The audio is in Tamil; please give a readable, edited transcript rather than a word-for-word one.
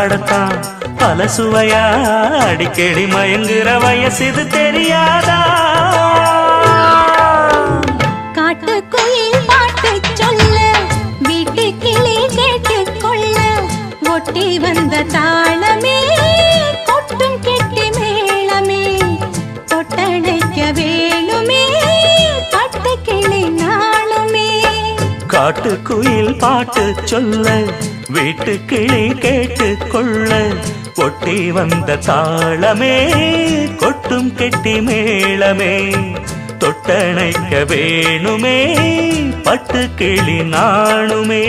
சாப்பாடத்தான் பல சுவையா அடிக்கடி மயங்குற வயசு இது தெரியாதா? காட்டுக்குயில் பாட்டு சொல்ல வீட்டு கிளி கேட்டுக்கொள்ள ஒட்டி வந்த தாளமே கொட்டும் கெட்டி மேளமே தொட்டணைக்க வேணுமே பட்டு கிளி நாளுமே. காட்டுக்குயில் பாட்டு சொல்ல வீட்டு கிளி கேட்டுக்கொள்ள ஒட்டி வந்த தாளமே கொட்டும் கெட்டி மேளமே தொட்டணைக்க வேணுமே பட்டு கிளி நாணுமே.